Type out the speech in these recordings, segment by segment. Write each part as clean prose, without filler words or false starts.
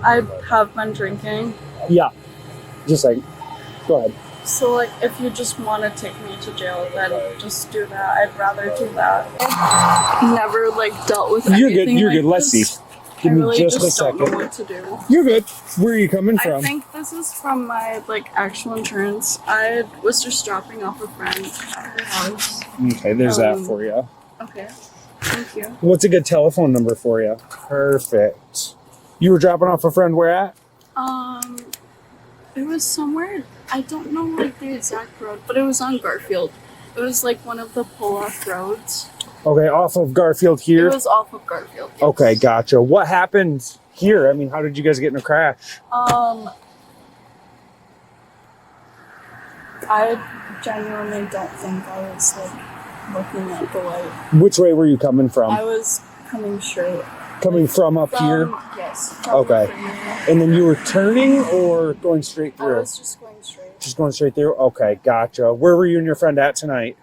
I have been drinking. Yeah. Just like, go ahead. So, like, if you just want to take me to jail, then just do that. I'd rather do that. I've never, like, dealt with anything You're like good. Let's see. this. Give I me really just a don't second. know what to do. You're good. Where are you coming from? I think this is from my, like, actual insurance. I was just dropping off a friend at her house. Okay, there's that for you. Okay. Thank you. What's a good telephone number for you? Perfect. You were dropping off a friend where at? It was somewhere, I don't know, like, the exact road, but it was on Garfield. It was, like, one of the pull-off roads. Okay, off of Garfield here? It was off of Garfield, yes. Okay, gotcha. What happened here? I mean, how did you guys get in a crash? I genuinely don't think I was, like, looking at the light. Which way were you coming from? I was coming straight. Coming from up here? Yes. Okay. And then you were turning or going straight through? I was just going straight. Just going straight through? Okay, gotcha. Where were you and your friend at tonight?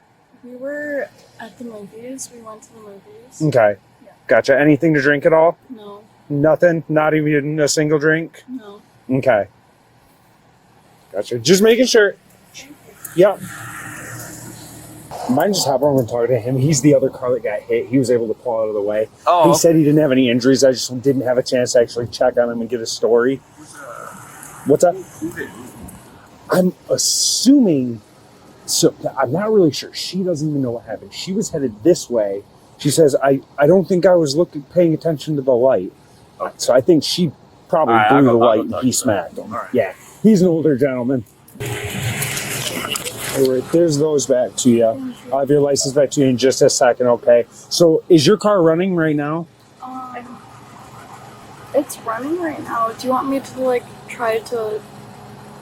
We were at the movies. We went to the movies. Okay. Yeah. Gotcha. Anything to drink at all? No. Nothing? Not even a single drink? No. Okay. Gotcha. Just making sure. Yep. Mine just happened over and talked to him. He's the other car that got hit. He was able to pull out of the way. Oh. He said he didn't have any injuries. I just didn't have a chance to actually check on him and get a story. What's that? I'm assuming, so I'm not really sure. She doesn't even know what happened. She was headed this way. She says, I don't think I was paying attention to the light. So I think she probably blew the light and he smacked him. Right. Yeah, he's an older gentleman. All right, there's those back to you. I'll have your license back to you in just a second, okay? So is your car running right now? It's running right now. Do you want me to, like, try to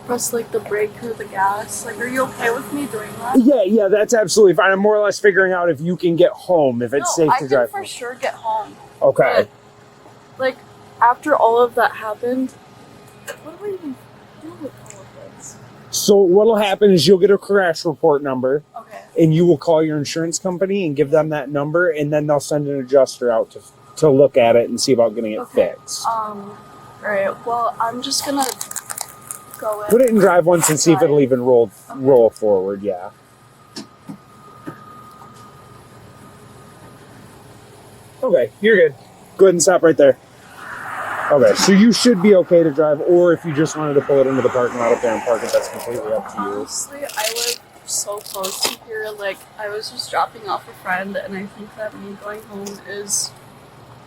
press, like, the brake or the gas? Like, are you okay with me doing that? Yeah, that's absolutely fine. I'm more or less figuring out if you can get home, if it's safe to drive. I can for sure get home. Okay. But, like, after all of that happened, what do I even do with all of this? So what'll happen is you'll get a crash report number. Okay. And you will call your insurance company and give them that number, and then they'll send an adjuster out to look at it and see about getting it fixed. Alright, well, I'm just gonna go in. Put it in drive once and see if it'll even roll forward, yeah. Okay, you're good. Go ahead and stop right there. Okay, so you should be okay to drive, or if you just wanted to pull it into the parking lot up there and park it, that's completely up to you. Honestly, I live so close to here. Like, I was just dropping off a friend, and I think that me going home is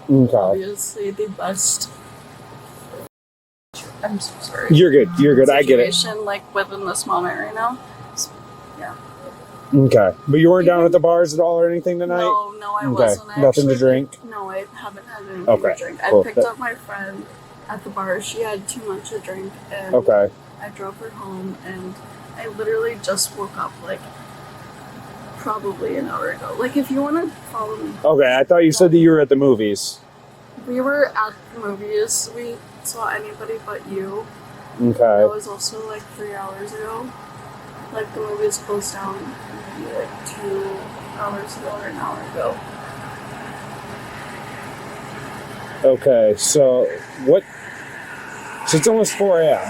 obviously the best. I'm so sorry. You're good. I get it. Like, within this moment right now. Yeah. Okay. But you weren't down at the bars at all or anything tonight? No, I wasn't. Nothing to drink? No, I haven't had anything to drink. Cool. I picked up my friend at the bar. She had too much to drink, and I drove her home, and I literally just woke up, like, probably an hour ago. Like, if you want to follow me. Okay, I thought you said that you were at the movies. We were at the movies. We saw Anybody But You. Okay. That was also, like, 3 hours ago. Like, the movies closed down maybe, like, 2 hours ago or an hour ago. Okay, so it's almost 4 a.m.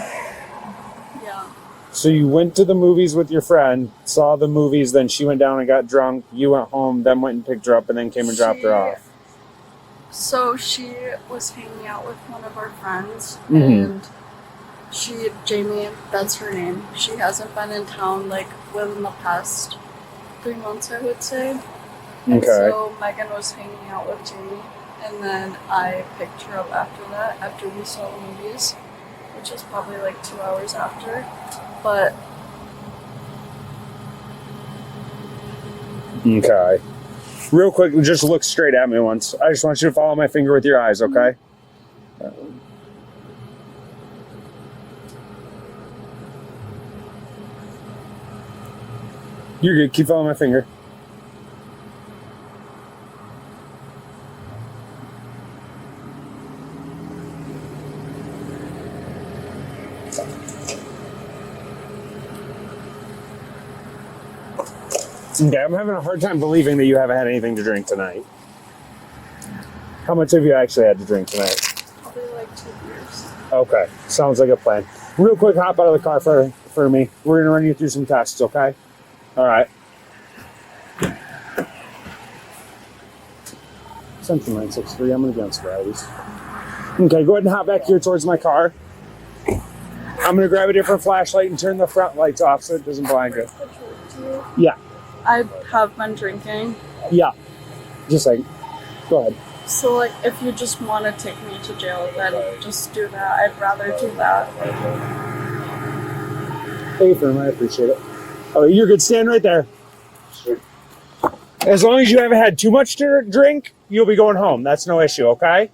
Yeah. So you went to the movies with your friend, saw the movies, then she went down and got drunk, you went home, then went and picked her up, and then came and dropped her off. So she was hanging out with one of our friends, and Jamie, that's her name, she hasn't been in town, like, within the past 3 months, I would say. And so Megan was hanging out with Jamie, and then I picked her up after that, after we saw the movies, which was probably like 2 hours after. But okay. Real quick, just look straight at me once. I just want you to follow my finger with your eyes, okay? You're good. Keep following my finger. Okay, I'm having a hard time believing that you haven't had anything to drink tonight. How much have you actually had to drink tonight? probably like 2 years. Okay, sounds like a plan. Real quick, hop out of the car for me. We're gonna run you through some tests, okay? All right. Central 963, I'm gonna be on sobriety. Okay, go ahead and hop back here towards my car. I'm gonna grab a different flashlight and turn the front lights off so it doesn't blind you. Yeah. I have been drinking. Yeah. Just like, go ahead. So, like, if you just want to take me to jail, then just do that. I'd rather do that. Hey, firm, I appreciate it. Oh, you're good. Stand right there. As long as you haven't had too much to drink, you'll be going home. That's no issue, okay?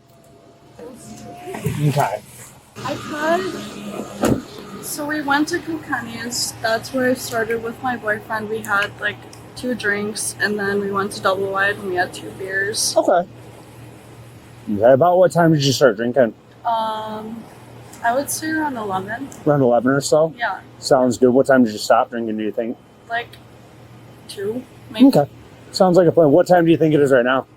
Okay. I've had... So we went to Kilkenny's. That's where I started with my boyfriend. We had, like, 2 drinks, and then we went to Double Wide, and we had 2 beers. Okay. Okay, about what time did you start drinking? I would say around 11. Around 11 or so? Yeah. Sounds good. What time did you stop drinking, do you think? Like 2, maybe. Okay. Sounds like a plan. What time do you think it is right now?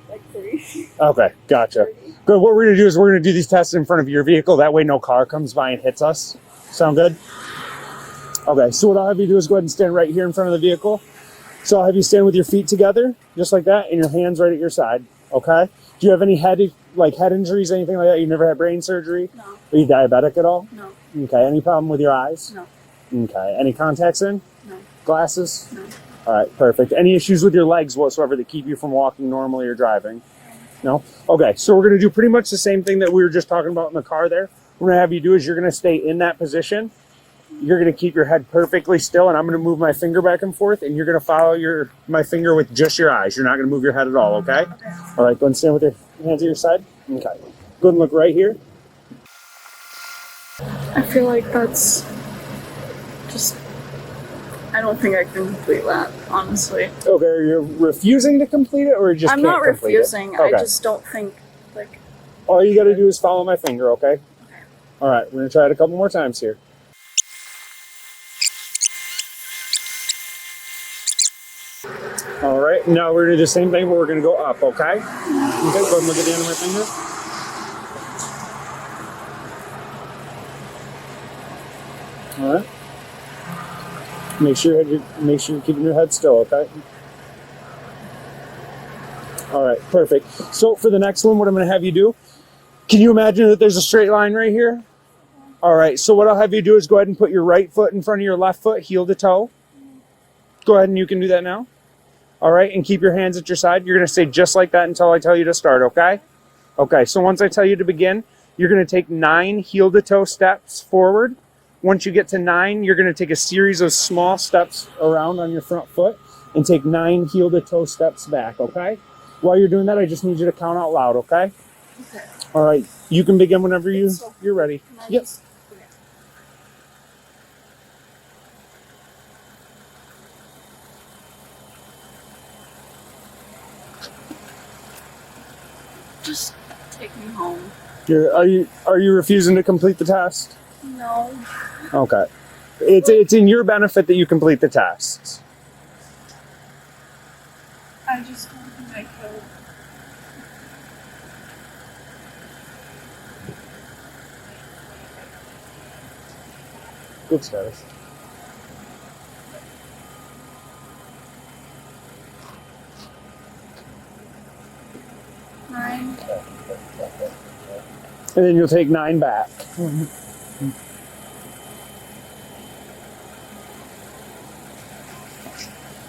Like 3. Okay, gotcha. Good. What we're going to do is we're going to do these tests in front of your vehicle. That way no car comes by and hits us. Sound good? Okay, so what I'll have you do is go ahead and stand right here in front of the vehicle. So I'll have you stand with your feet together, just like that, and your hands right at your side. Okay? Do you have any head injuries, anything like that? You never had brain surgery? No. Are you diabetic at all? No. Okay. Any problem with your eyes? No. Okay. Any contacts in? No. Glasses? No. All right, perfect. Any issues with your legs whatsoever that keep you from walking normally or driving? No? Okay, so we're going to do pretty much the same thing that we were just talking about in the car there. What we're going to have you do is you're going to stay in that position. You're going to keep your head perfectly still, and I'm going to move my finger back and forth, and you're going to follow my finger with just your eyes. You're not going to move your head at all, okay? All right, go and stand with your hands at your side. Okay. Go ahead and look right here. I feel like that's just... I don't think I can complete that, honestly. Okay, are you refusing to complete it, or just I'm can't not complete refusing. it? Okay. I just don't think, like... All you got to do is follow my finger, okay? All right, we're going to try it a couple more times here. All right, now we're going to do the same thing, but we're going to go up, okay? Okay, go ahead and look at the end of my finger. All right. Make sure you're keeping your head still, okay? All right, perfect. So for the next one, what I'm going to have you do, can you imagine that there's a straight line right here? All right, so what I'll have you do is go ahead and put your right foot in front of your left foot, heel to toe. Go ahead and you can do that now. All right, and keep your hands at your side. You're going to stay just like that until I tell you to start, okay? Okay, so once I tell you to begin, you're going to take 9 heel to toe steps forward. Once you get to 9, you're going to take a series of small steps around on your front foot and take 9 heel to toe steps back, okay? While you're doing that, I just need you to count out loud, okay? Okay. All right, you can begin whenever you're ready. Yep. Just take me home. Are you refusing to complete the test? No. Okay. It's in your benefit that you complete the tests. I just don't think I could. Good status. Nine. And then you'll take 9 back.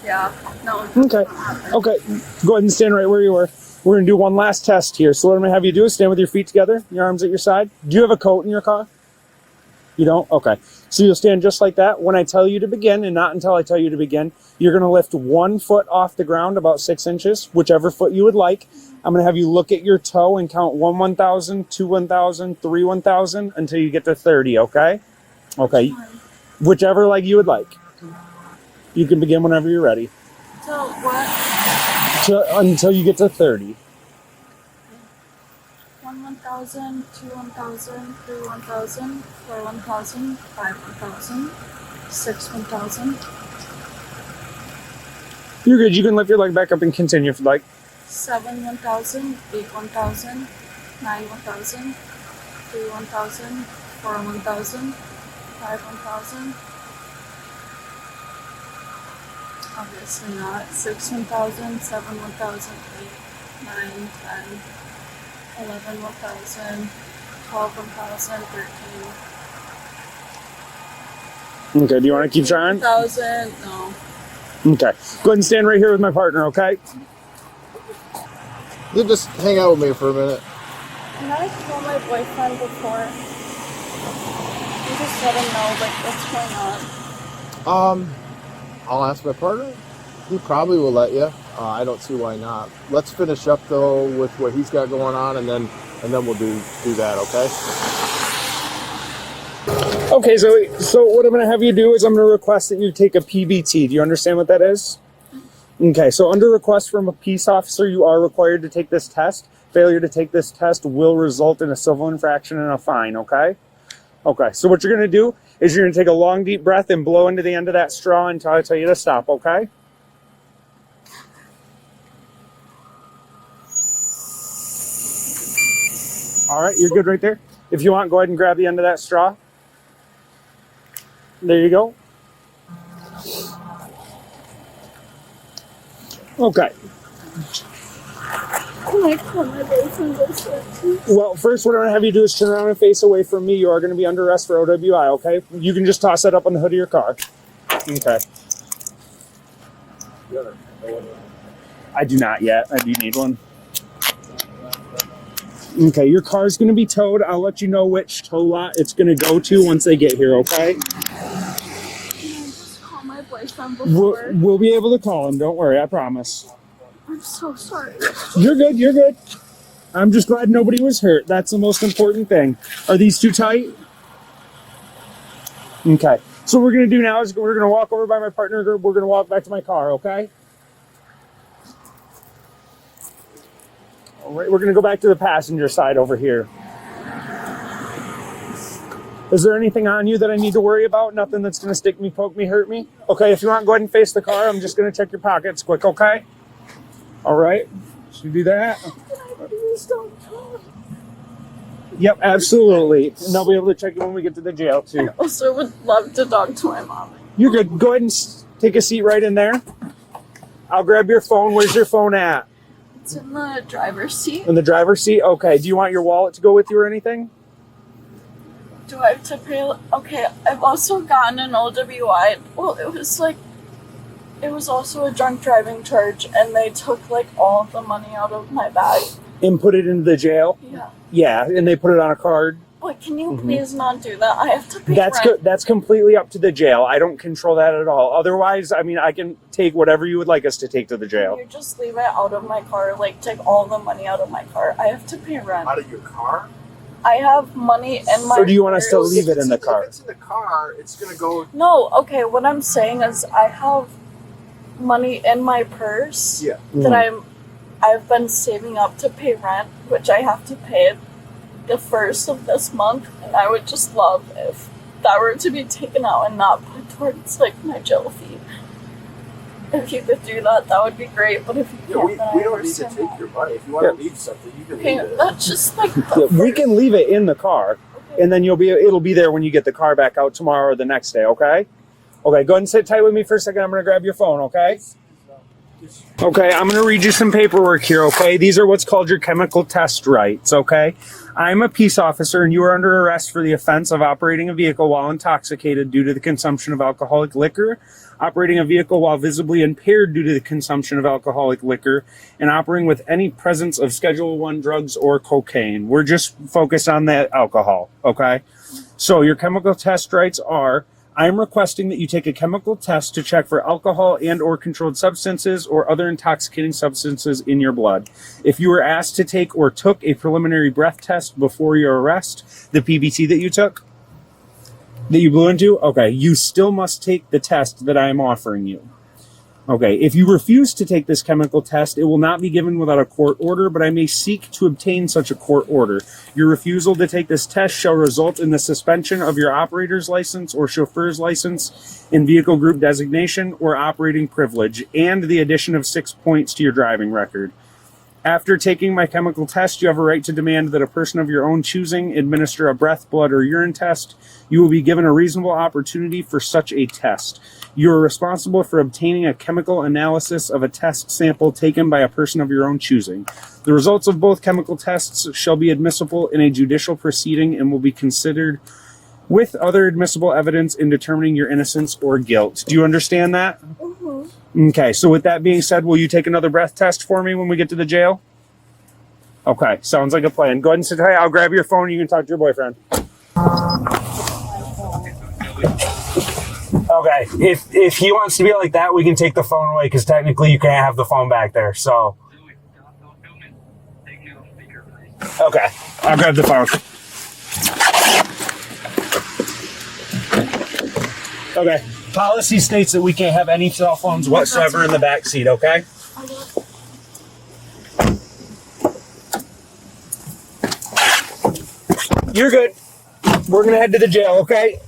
Yeah. No. Okay. Okay. Go ahead and stand right where you were. We're going to do one last test here. So what I'm going to have you do is stand with your feet together, your arms at your side. Do you have a coat in your car? You don't? Okay. So you'll stand just like that. When I tell you to begin, and not until I tell you to begin, you're going to lift 1 foot off the ground about 6 inches, whichever foot you would like. I'm going to have you look at your toe and count 1 1,000, 2 1,000, 3 1,000 until you get to 30, okay? Okay. Whichever leg you would like. You can begin whenever you're ready. So what? Until you get to 30. 1 1,000, 2 1,000, 3 1,000, 4 1,000, 5 1,000, 6 1,000. You're good. You can lift your leg back up and continue if you'd like. 7 1,000, 8 1,000, 9 1,000, 3 1,000, 4 1,000, 5 1,000. Obviously not. 6 1,000, 7 1,000, 8, 9, 10, 11 1,000, 12 1,000, 13. Okay, do you want to keep trying? 1,000, no. Okay. Go ahead and stand right here with my partner, okay? You just hang out with me for a minute. Can I call my boyfriend before? You just let him know, like, what's going on. I'll ask my partner. He probably will let you. I don't see why not. Let's finish up though with what he's got going on, and then we'll do that. Okay. Okay, so what I'm going to have you do is I'm going to request that you take a PBT. Do you understand what that is? Okay, so under request from a peace officer, you are required to take this test. Failure to take this test will result in a civil infraction and a fine, okay? Okay, so what you're going to do is you're going to take a long, deep breath and blow into the end of that straw until I tell you to stop, okay? All right, you're good right there. If you want, go ahead and grab the end of that straw. There you go. Okay. Can I call my boyfriend before? Well, first what I'm going to have you do is turn around and face away from me. You are going to be under arrest for OWI, okay? You can just toss that up on the hood of your car. Okay. I do not yet. I do need one. Okay, your car is going to be towed. I'll let you know which tow lot it's going to go to once they get here, okay? My boyfriend before. We'll be able to call him. Don't worry, I promise. I'm so sorry. You're good, you're good. I'm just glad nobody was hurt. That's the most important thing. Are these too tight? Okay. So what we're going to do now is we're going to walk over by my partner group. We're going to walk back to my car, okay? All right, we're going to go back to the passenger side over here. Is there anything on you that I need to worry about? Nothing that's going to stick me, poke me, hurt me? Okay, if you want, go ahead and face the car. I'm just going to check your pockets quick, okay? All right. Should we do that? Please don't talk. Yep, absolutely. And they'll be able to check you when we get to the jail, too. I also would love to talk to my mom. You're good. Go ahead and take a seat right in there. I'll grab your phone. Where's your phone at? It's in the driver's seat. In the driver's seat? Okay. Do you want your wallet to go with you or anything? Do I have to pay? Okay, I've also gotten an OWI. Well, it was also a drunk driving charge, and they took like all the money out of my bag. And put it into the jail? Yeah. Yeah, and they put it on a card. But can you please not do that? I have to pay That's rent. that's completely up to the jail. I don't control that at all. Otherwise, I mean, I can take whatever you would like us to take to the jail. Can you just leave it out of my car? Like, take all the money out of my car. I have to pay rent. Out of your car? I have money in my So do you want us to purse. leave it in the car? If it's in the car, it's gonna go. No, okay, what I'm saying is I have money in my purse that I've been saving up to pay rent, which I have to pay the 1st of this month, and I would just love if that were to be taken out and not put towards like my jail fee. If you could do that, that would be great. But if you can't, then I We don't need to understand take that. your money. If you want to leave something, you can Okay, leave it. that's just like We can leave it in the car, okay. and then it'll be there when you get the car back out tomorrow or the next day, okay? Okay, go ahead and sit tight with me for a second. I'm going to grab your phone, okay? Okay, I'm going to read you some paperwork here, okay? These are what's called your chemical test rights, okay? I'm a peace officer, and you are under arrest for the offense of operating a vehicle while intoxicated due to the consumption of alcoholic liquor, operating a vehicle while visibly impaired due to the consumption of alcoholic liquor, and operating with any presence of Schedule I drugs or cocaine. We're just focused on that alcohol, okay? So your chemical test rights are: I'm requesting that you take a chemical test to check for alcohol and or controlled substances or other intoxicating substances in your blood. If you were asked to take or took a preliminary breath test before your arrest, the PBT that you took, that you blew into, okay, you still must take the test that I am offering you. Okay, if you refuse to take this chemical test, it will not be given without a court order, but I may seek to obtain such a court order. Your refusal to take this test shall result in the suspension of your operator's license or chauffeur's license in vehicle group designation or operating privilege, and the addition of 6 points to your driving record. After taking my chemical test, you have a right to demand that a person of your own choosing administer a breath, blood, or urine test. You will be given a reasonable opportunity for such a test. You are responsible for obtaining a chemical analysis of a test sample taken by a person of your own choosing. The results of both chemical tests shall be admissible in a judicial proceeding and will be considered with other admissible evidence in determining your innocence or guilt. Do you understand that? Okay, so with that being said, will you take another breath test for me when we get to the jail? Okay, sounds like a plan. Go ahead and sit tight. I'll grab your phone and you can talk to your boyfriend. Okay, if he wants to be like that, we can take the phone away because technically you can't have the phone back there, so. Okay, I'll grab the phone. Okay, policy states that we can't have any cell phones whatsoever in the back seat, okay? You're good. We're gonna head to the jail, okay?